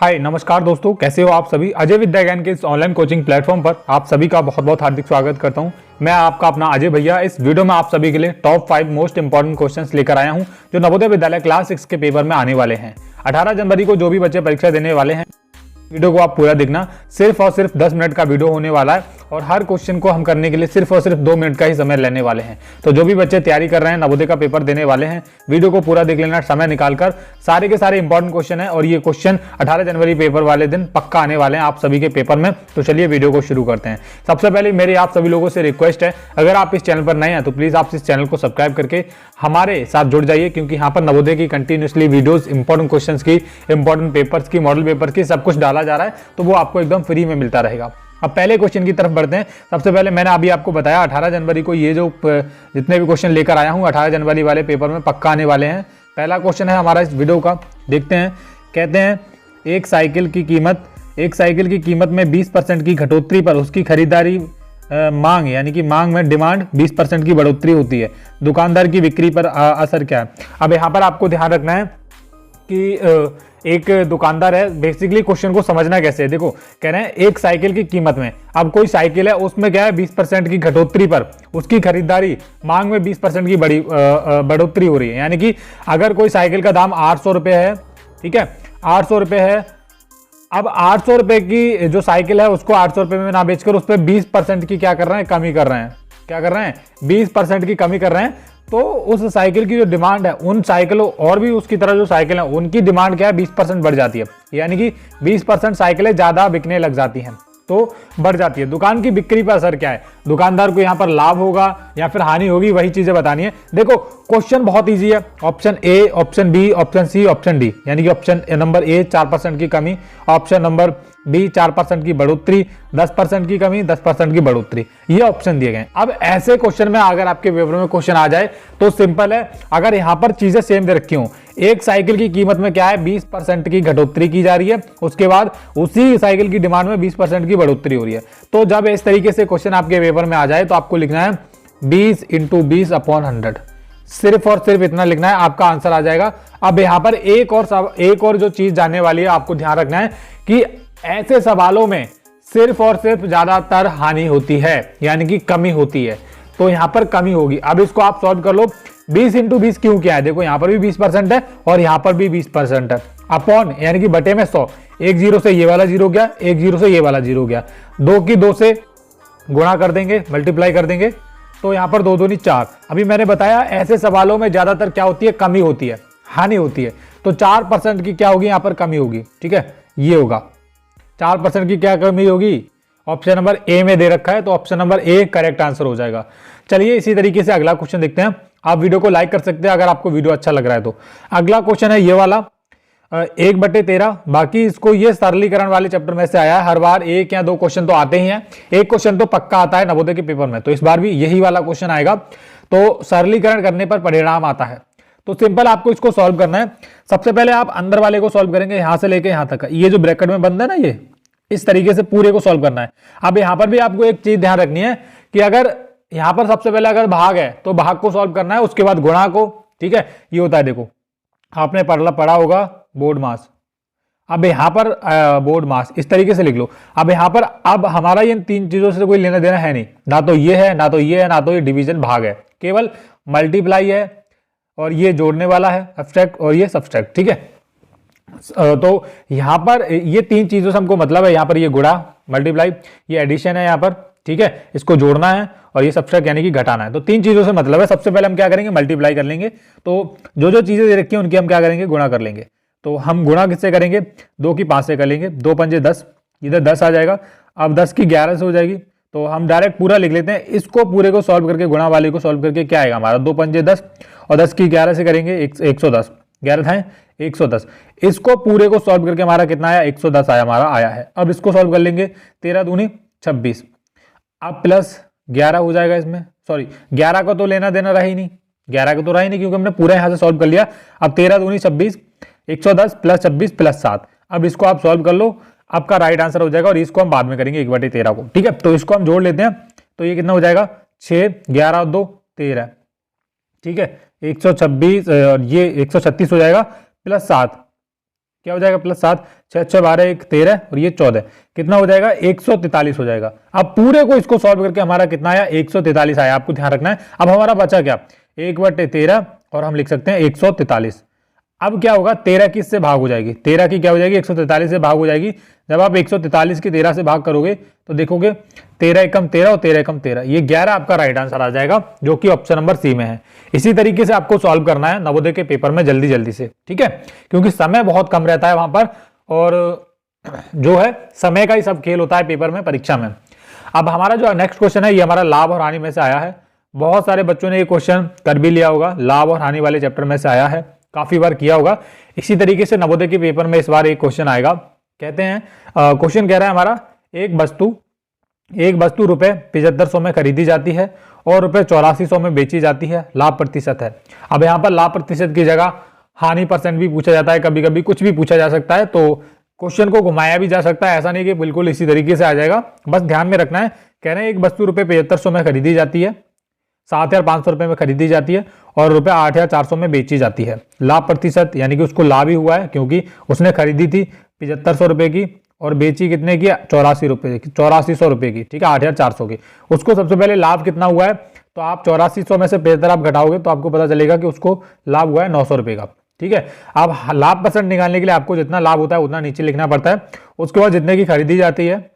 हाय नमस्कार दोस्तों, कैसे हो आप सभी। अजय विद्या ज्ञान के इस ऑनलाइन कोचिंग प्लेटफॉर्म पर आप सभी का बहुत बहुत हार्दिक स्वागत करता हूं। मैं आपका अपना अजय भैया। इस वीडियो में आप सभी के लिए टॉप 5 मोस्ट इंपॉर्टेंट क्वेश्चंस लेकर आया हूं जो नवोदय विद्यालय क्लास 6 के पेपर में आने वाले हैं। 18 जनवरी को जो भी बच्चे परीक्षा देने वाले हैं, वीडियो को आप पूरा देखना। सिर्फ और सिर्फ 10 मिनट का वीडियो होने वाला है और हर क्वेश्चन को हम करने के लिए सिर्फ और सिर्फ 2 मिनट का ही समय लेने वाले हैं। तो जो भी बच्चे तैयारी कर रहे हैं, नवोदय का पेपर देने वाले हैं, वीडियो को पूरा देख लेना समय निकालकर। सारे के सारे इंपॉर्टेंट क्वेश्चन है और ये क्वेश्चन 18 जनवरी पेपर वाले दिन पक्का आने वाले हैं आप सभी के पेपर में। तो चलिए वीडियो को शुरू करते हैं। सबसे पहले मेरी आप सभी लोगों से रिक्वेस्ट है, अगर आप इस चैनल पर नए हैं तो प्लीज आप इस चैनल को सब्सक्राइब करके हमारे साथ जुड़ जाइए, क्योंकि यहाँ पर नवोदय की कंटिन्यूसली वीडियोस, इंपॉर्टेंट क्वेश्चंस की, इंपॉर्टेंट पेपर्स की, मॉडल पेपर की सब कुछ डाला जा रहा है, तो वो आपको एकदम फ्री में मिलता रहेगा। अब पहले क्वेश्चन की तरफ बढ़ते हैं। सबसे पहले मैंने अभी आपको बताया 18 जनवरी को ये जो जितने भी क्वेश्चन लेकर आया हूँ 18 जनवरी वाले पेपर में पक्का आने वाले हैं। पहला क्वेश्चन है हमारा इस वीडियो का, देखते हैं। कहते हैं एक साइकिल की कीमत में 20% की घटोतरी पर उसकी खरीदारी मांग यानी कि मांग में डिमांड 20% की बढ़ोतरी होती है। दुकानदार की बिक्री पर असर क्या है। अब यहाँ पर आपको ध्यान रखना है कि एक दुकानदार है। बेसिकली क्वेश्चन को समझना कैसे है, देखो कह रहे हैं एक साइकिल की कीमत में, अब कोई साइकिल है उसमें क्या है 20% की घटोतरी पर उसकी खरीदारी मांग में 20% की बढ़ोतरी हो रही है। यानी कि अगर कोई साइकिल का दाम 800 रुपये है, ठीक है, 800 रुपये है। अब 800 रुपये की जो साइकिल है उसको 800 रुपये में ना बेचकर उस पर 20% की क्या कर रहे हैं, कमी कर रहे हैं। क्या कर रहे हैं, 20% की कमी कर रहे हैं। तो उस साइकिल की जो डिमांड है, उन साइकिलों और भी उसकी तरह जो साइकिल है उनकी डिमांड क्या है, 20% बढ़ जाती है। यानी कि 20% साइकिलें ज्यादा बिकने लग जाती हैं, तो बढ़ जाती है। दुकान की बिक्री पर असर क्या है, दुकानदार को यहाँ पर लाभ होगा या फिर हानि होगी, वही चीजें बतानी है। देखो क्वेश्चन बहुत इजी है। Option A, option B, option C, option D. यानी कि ऑप्शन नंबर ए 4% की कमी, ऑप्शन नंबर बी 4% की बढ़ोतरी, 10% की कमी, 10% की बढ़ोतरी, ये ऑप्शन दिए गए। अब ऐसे क्वेश्चन में अगर आपके पेपर में क्वेश्चन आ जाए तो सिंपल है। अगर यहाँ पर चीजें सेम दे रखी हो, एक साइकिल की कीमत में क्या है 20% की घटोतरी की जा रही है, उसके बाद उसी साइकिल की डिमांड में 20% की बढ़ोतरी हो रही है। तो जब इस तरीके से क्वेश्चन आपके पेपर में आ जाए तो आपको लिखना है 20 × 20/100। सिर्फ और सिर्फ इतना लिखना है, आपका आंसर आ जाएगा। अब यहाँ पर एक और जो चीज जानने वाली है, आपको ध्यान रखना है कि ऐसे सवालों में सिर्फ और सिर्फ ज्यादातर हानि होती है, यानी कि कमी होती है। तो यहां पर कमी होगी। अब इसको आप सॉल्व कर लो। 20 × 20 क्यों क्या है, देखो यहां पर भी 20% है और यहां पर भी 20% है। अपॉन यानी कि बटे में 100। एक जीरो से ये वाला जीरो गया, एक जीरो से ये वाला जीरो गया। 2 की 2 से गुणा कर देंगे, मल्टीप्लाई कर देंगे, तो यहां पर 2 दूनी 4। अभी मैंने बताया ऐसे सवालों में ज्यादातर क्या होती है, कमी होती है, हानि होती है। तो 4% की क्या होगी, यहां पर कमी होगी। ठीक है, ये होगा 4% की क्या कमी होगी, ऑप्शन नंबर ए में दे रखा है, तो option number A correct answer हो जाएगा। चलिए इसी तरीके से अगला क्वेश्चन देखते हैं। आप वीडियो को लाइक कर सकते हैं अगर आपको वीडियो अच्छा लग रहा है तो। अगला क्वेश्चन है ये वाला, 1/13। बाकी इसको ये सरलीकरण वाले चैप्टर में से आया है। हर बार 1 या 2 क्वेश्चन तो आते ही हैं, एक क्वेश्चन तो पक्का आता है नवोदय के पेपर में, तो इस बार भी यही वाला क्वेश्चन आएगा। तो सरलीकरण करने पर परिणाम आता है। तो सिंपल आपको इसको सॉल्व करना है। सबसे पहले आप अंदर वाले को सॉल्व करेंगे, यहां से लेके यहां तक, ये जो ब्रैकेट में बंद है ना, ये इस तरीके से पूरे को सॉल्व करना है। अब यहां पर भी आपको एक चीज ध्यान रखनी है कि अगर यहां पर सबसे पहले अगर भाग है तो भाग को सॉल्व करना है, उसके बाद गुणा को। ठीक है, ये होता है, देखो आपने पढ़ा होगा बोर्ड मास। अब यहां पर बोर्ड मास इस तरीके से लिख लो। अब यहां पर अब हमारा ये 3 चीजों से कोई लेना देना है नहीं, ना तो ये है, ना तो ये है, ना तो ये डिवीजन भाग है, केवल मल्टीप्लाई है और ये जोड़ने वाला है एब्स्ट्रैक्ट और ये सब्सट्रैक्ट। ठीक है, तो यहां पर ये 3 चीजों से हमको मतलब है। यहां पर ये गुणा, मल्टीप्लाई, ये एडिशन है यहां पर। ठीक है, इसको जोड़ना है और ये सब्सट्रैक्ट यानी कि घटाना है। तो 3 चीजों से मतलब है। सबसे पहले हम क्या करेंगे, मल्टीप्लाई कर लेंगे। तो जो जो चीजें दे रखी हैं उनकी हम क्या करेंगे, गुणा कर लेंगे। तो हम गुणा किससे करेंगे, 2 की 5 से कर लेंगे। 2 पंजे 10, इधर 10 आ जाएगा। अब 10 की 11 से हो जाएगी, तो हम डायरेक्ट पूरा लिख लेते हैं। इसको पूरे को सॉल्व करके, गुणा वाले को सॉल्व करके क्या आएगा हमारा, 2 पंजे 10 और 10 की 11 से करेंगे 110, 11 था 110। इसको पूरे को सॉल्व करके हमारा कितना आया, 110 आया, हमारा आया है। अब इसको सॉल्व कर लेंगे, 13 दूनी 26। अब प्लस 11 हो जाएगा इसमें, सॉरी 11 का तो लेना देना रहा ही नहीं, 11 का तो रहा ही नहीं क्योंकि हमने पूरा यहां से सॉल्व कर लिया। अब 13 दूनी 26, 110 प्लस 26 प्लस 7। अब इसको आप सॉल्व कर लो, आपका राइट आंसर हो जाएगा। और इसको हम बाद में करेंगे 1/13 को। ठीक है, तो इसको हम जोड़ लेते हैं, तो ये कितना हो जाएगा, 6, 11 और 2 13। ठीक है, 126 और ये 136 हो जाएगा प्लस 7, क्या हो जाएगा +7, 6 6 12 1 13 और ये 14, कितना हो जाएगा 143 हो जाएगा। अब पूरे को इसको सॉल्व करके हमारा कितना आया 143 आया, आपको ध्यान रखना है। अब हमारा बचा क्या 1/13 और हम लिख सकते हैं 143। अब क्या होगा 13 की इससे भाग हो जाएगी, 13 की क्या हो जाएगी 143 से भाग हो जाएगी। जब आप 143 की 13 से भाग करोगे तो देखोगे 13 एकम 13 और 13 एकम 13, ये 11 आपका राइट आंसर आ जाएगा, जो कि ऑप्शन नंबर सी में है। इसी तरीके से आपको सॉल्व करना है नवोदय के पेपर में जल्दी जल्दी से, ठीक है, क्योंकि समय बहुत कम रहता है वहां पर, और जो है समय का ही सब खेल होता है पेपर में, परीक्षा में। अब हमारा जो नेक्स्ट क्वेश्चन है ये हमारा लाभ और हानि में से आया है। बहुत सारे बच्चों ने ये क्वेश्चन कर भी लिया होगा, लाभ और हानि वाले चैप्टर में से आया है, काफी बार किया होगा। इसी तरीके से नवोदय के पेपर में इस बार एक क्वेश्चन आएगा। कहते हैं क्वेश्चन कह रहा है हमारा एक वस्तु रुपए 7500 में खरीदी जाती है और रुपए 8400 में बेची जाती है, लाभ प्रतिशत है। अब यहाँ पर लाभ प्रतिशत की जगह हानि % भी पूछा जाता है, कभी कभी कुछ भी पूछा जा सकता है, तो क्वेश्चन को घुमाया भी जा सकता है, ऐसा नहीं कि बिल्कुल इसी तरीके से आ जाएगा। बस ध्यान में रखना है, कह रहे हैं एक वस्तु रुपए 7500 में खरीदी जाती है, 7500 रुपए में खरीदी जाती है और रुपए 8400 में बेची जाती है। लाभ प्रतिशत यानी कि उसको लाभ ही हुआ है, क्योंकि उसने खरीदी थी 7500 रुपए की और बेची कितने की 8400 रुपए की, ठीक है, 8400 की। उसको सबसे पहले लाभ कितना हुआ है, तो आप 8400 में से 75 आप घटाओगे तो आपको पता चलेगा कि उसको लाभ हुआ है 900 रुपए का, ठीक है। अब लाभ % निकालने के लिए आपको जितना लाभ होता है उतना नीचे लिखना पड़ता है, उसके बाद जितने की खरीदी जाती है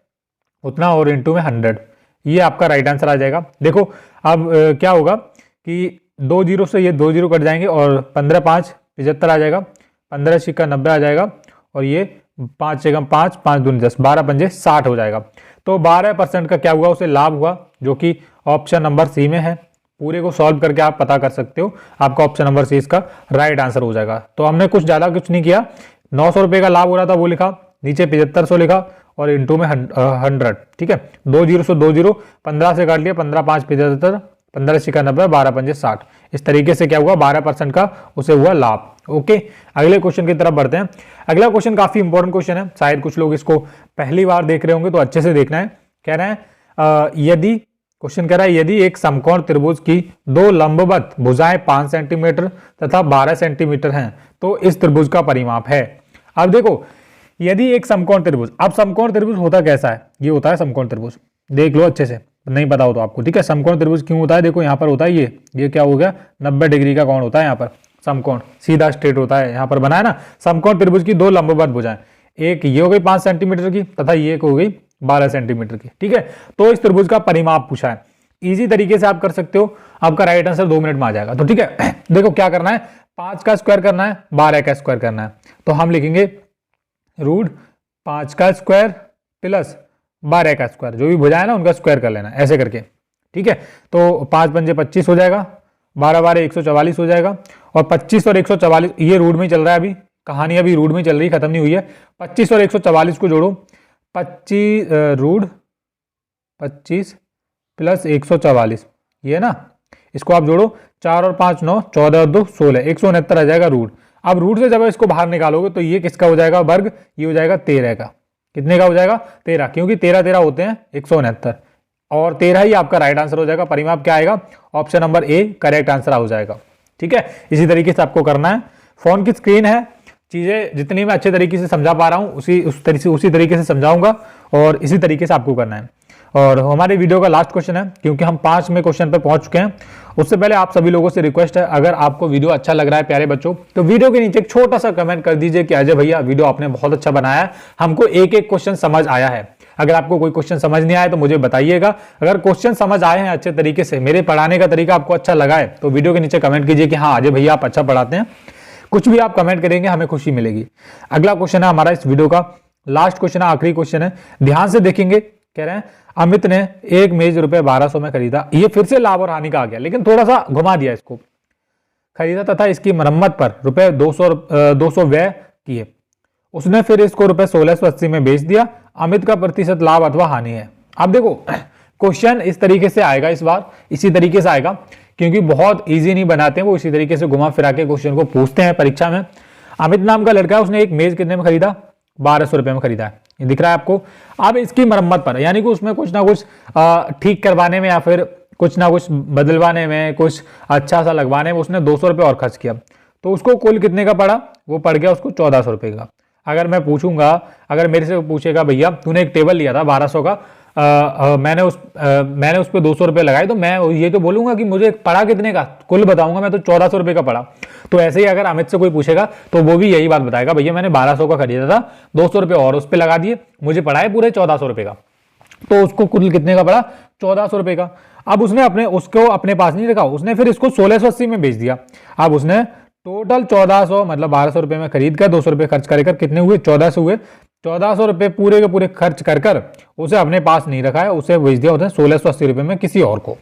उतना और इंटू में 100, ये आपका राइट आंसर आ जाएगा। देखो अब क्या होगा कि 2 जीरो से ये 2 जीरो कट जाएंगे और 15 5 75 आ जाएगा, 15 सिक्का 90 आ जाएगा और ये 5 एकम 5 5 दूनी 10, 12 पंजे 60 हो जाएगा। तो 12% का क्या हुआ उसे लाभ हुआ, जो कि ऑप्शन नंबर सी में है। पूरे को सॉल्व करके आप पता कर सकते हो, आपका ऑप्शन नंबर सी इसका राइट आंसर हो जाएगा। तो हमने कुछ ज्यादा कुछ नहीं किया, 900 रुपए का लाभ हो रहा था वो लिखा, नीचे 7500 लिखा और इंटू में 100, ठीक है। 2 जीरो से 2 जीरो, 15 से काट लिया, 15 5 75, 15 सिक्का 90, 12 पंजे 60। इस तरीके से क्या हुआ 12% का उसे हुआ लाभ। ओके, अगले क्वेश्चन की तरफ बढ़ते हैं। अगला क्वेश्चन काफी इंपॉर्टेंट क्वेश्चन है, शायद कुछ लोग इसको पहली बार देख रहे होंगे तो अच्छे से देखना है। कह रहे हैं यदि क्वेश्चन कह रहा है यदि एक समकोण त्रिभुज की 2 लंबवत भुजाएं 5 सेंटीमीटर तथा 12 सेंटीमीटर हैं तो इस त्रिभुज का परिमाप है। अब देखो यदि एक समकोण त्रिभुज, अब समकोण त्रिभुज होता कैसा है, ये होता है समकोण त्रिभुज, देख लो अच्छे से, नहीं पता हो तो आपको, ठीक है। समकोण त्रिभुज क्यों होता है, देखो यहाँ पर होता है ये क्या हो गया 90 डिग्री का कोण होता है, यहाँ पर समकोण सीधा स्ट्रेट होता है, यहाँ पर बना है ना। समकोण त्रिभुज की 2 लंबवत भुजाएं, एक ये हो गई 5 सेंटीमीटर की तथा ये हो गई 12 सेंटीमीटर की, ठीक है। तो इस त्रिभुज का परिमाप पूछा है, इजी तरीके से आप कर सकते हो, आपका राइट आंसर 2 मिनट में आ जाएगा। तो ठीक है, देखो क्या करना है, 5 का स्क्वायर करना है, 12 का स्क्वायर करना है, तो हम लिखेंगे रूट 5 का स्क्वायर प्लस 12 का स्क्वायर, जो भी भुजाएं है ना उनका स्क्वायर कर लेना ऐसे करके, ठीक है। तो 5 पंजे 25 हो जाएगा, 12 12 144 हो जाएगा और 25 और 144 ये रूट में चल रहा है, अभी कहानी अभी रूट में चल रही है, खत्म नहीं हुई है। 25 और 144 को जोड़ो, 25 रूट 25 प्लस 144, ये है ना, इसको आप जोड़ो, 4 और 5 9, 14 और 2 16, 169 आ जाएगा रूट। अब रूट से जब इसको बाहर निकालोगे तो ये किसका हो जाएगा वर्ग, ये हो जाएगा 13 का। कितने का हो जाएगा 13, क्योंकि 13 13 होते हैं 169 और 13 ही आपका राइट आंसर हो जाएगा। परिमाप क्या आएगा, option number A correct answer हो जाएगा, ठीक है। इसी तरीके से आपको करना है, फोन की स्क्रीन है, चीजें जितनी मैं अच्छे तरीके से समझा पा रहा हूँ उसी तरीके से समझाऊंगा और इसी तरीके से आपको करना है। और हमारे वीडियो का लास्ट क्वेश्चन है, क्योंकि हम 5वें क्वेश्चन पर पहुंच चुके हैं। उससे पहले आप सभी लोगों से रिक्वेस्ट है, अगर आपको वीडियो अच्छा लग रहा है प्यारे बच्चों, तो वीडियो के नीचे एक छोटा सा कमेंट कर दीजिए कि अजय भैया वीडियो आपने बहुत अच्छा बनाया है, हमको एक एक क्वेश्चन समझ आया है। अगर आपको कोई क्वेश्चन समझ नहीं आया तो मुझे बताइएगा, अगर क्वेश्चन समझ आए हैं अच्छे तरीके से, मेरे पढ़ाने का तरीका आपको अच्छा लगा है, तो वीडियो के नीचे कमेंट कीजिए कि हाँ अजय भैया आप अच्छा पढ़ाते हैं। कुछ भी आप कमेंट करेंगे हमें खुशी मिलेगी। अगला क्वेश्चन है हमारा इस वीडियो का लास्ट क्वेश्चन है, आखिरी क्वेश्चन है, ध्यान से देखेंगे। कह रहे हैं अमित ने एक मेज रुपए 1200 में खरीदा, ये फिर से लाभ और हानि का आ गया, लेकिन थोड़ा सा घुमा दिया इसको, खरीदा तथा इसकी मरम्मत पर रुपए 200 व्यय किए, उसने फिर इसको रुपए 1680 में बेच दिया, अमित का प्रतिशत लाभ अथवा हानि है। अब देखो क्वेश्चन इस तरीके से आएगा, इस बार इसी तरीके से आएगा, क्योंकि बहुत इजी नहीं बनाते हैं वो, इसी तरीके से घुमा फिरा के क्वेश्चन को पूछते हैं परीक्षा में। अमित नाम का लड़का है, उसने एक मेज कितने में खरीदा, 1200 रुपए में खरीदा है, ये दिख रहा है आपको। अब इसकी मरम्मत पर, यानी कि उसमें कुछ ना कुछ ठीक करवाने में या फिर कुछ ना कुछ बदलवाने में, कुछ अच्छा सा लगवाने में उसने 200 रुपए और खर्च किया, तो उसको कुल कितने का पड़ा, वो पड़ गया उसको 1400 रुपए का। अगर मैं पूछूंगा, अगर मेरे से पूछेगा भैया तूने एक टेबल लिया था 1200 का, मैंने उस पर 200 रुपये लगाए, तो मैं ये तो बोलूंगा कि मुझे पड़ा कितने का, कुल बताऊंगा मैं तो 1400 रुपये का पड़ा। तो ऐसे ही अगर अमित से कोई पूछेगा तो वो भी यही बात बताएगा, भैया मैंने 1200 का खरीदा था, 200 रुपये और उस पर लगा दिए, मुझे पड़ा है पूरे 1400 रुपये का। तो उसको कुल कितने का पड़ा, 1400 रुपये का। अब उसने उसको अपने पास नहीं रखा, उसने फिर इसको 1680 में बेच दिया। अब उसने टोटल 1400 मतलब 1200 रुपये में खरीद कर 200 रुपये खर्च कर कितने हुए, 1400 हुए। 1400 रुपये पूरे के पूरे खर्च कर उसे अपने पास नहीं रखा है, उसे बेच दिया उसने 1680 रुपये में किसी और को।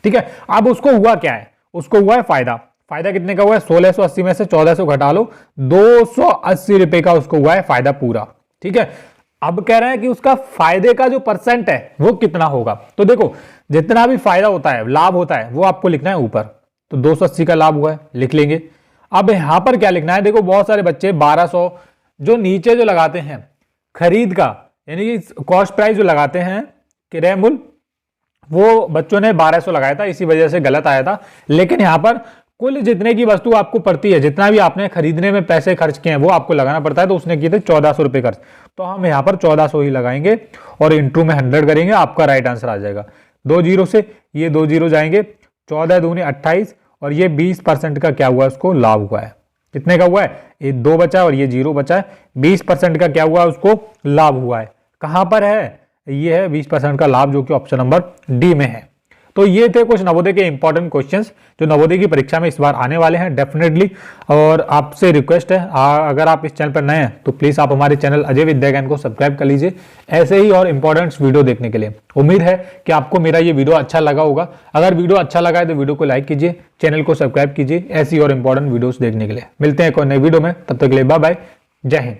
ठीक है, अब उसको हुआ क्या है, उसको हुआ है फायदा। फायदा कितने का हुआ है, 1680 में से 1400 घटा लो, 280 रुपये का उसको हुआ है फायदा पूरा। ठीक है, अब कह रहे हैं कि उसका फायदे का जो परसेंट है वो कितना होगा। तो देखो जितना भी फायदा होता है, लाभ होता है, वो आपको लिखना है ऊपर। तो 280 का लाभ हुआ है, लिख लेंगे। अब यहां पर क्या लिखना है, देखो बहुत सारे बच्चे 1200 जो नीचे जो लगाते हैं खरीद का, यानी कि कॉस्ट प्राइस जो लगाते हैं किराया मूल्य, वो बच्चों ने 1200 लगाया था, इसी वजह से गलत आया था। लेकिन यहां पर कुल जितने की वस्तु आपको पड़ती है, जितना भी आपने खरीदने में पैसे खर्च किए हैं वो आपको लगाना पड़ता है। तो उसने किए थे 1400 रुपये खर्च, तो हम यहाँ पर 1400 ही लगाएंगे और इंटू में 100 करेंगे, आपका राइट आंसर आ जाएगा। 2 जीरो से ये 2 जीरो जाएंगे, 14 दूनी 28 और ये 20% का क्या हुआ, उसको लाभ हुआ है। कितने का हुआ है, ये 2 बचा है और ये 0 बचा है, 20% का क्या हुआ, उसको लाभ हुआ है। कहां पर है, ये है 20% का लाभ, जो कि ऑप्शन नंबर डी में है। तो ये थे कुछ नवोदय के इंपॉर्टेंट क्वेश्चंस जो नवोदय की परीक्षा में इस बार आने वाले हैं डेफिनेटली। और आपसे रिक्वेस्ट है, अगर आप इस चैनल पर नए हैं तो प्लीज आप हमारे चैनल अजय विद्या ज्ञान को सब्सक्राइब कर लीजिए, ऐसे ही और इंपॉर्टेंट वीडियो देखने के लिए। उम्मीद है कि आपको मेरा ये वीडियो अच्छा लगा होगा। अगर वीडियो अच्छा लगा है तो वीडियो को लाइक कीजिए, चैनल को सब्सक्राइब कीजिए, ऐसी और इंपॉर्टेंट वीडियोस देखने के लिए। मिलते हैं एक और नई वीडियो में, तब तक के लिए बाय बाय, जय हिंद।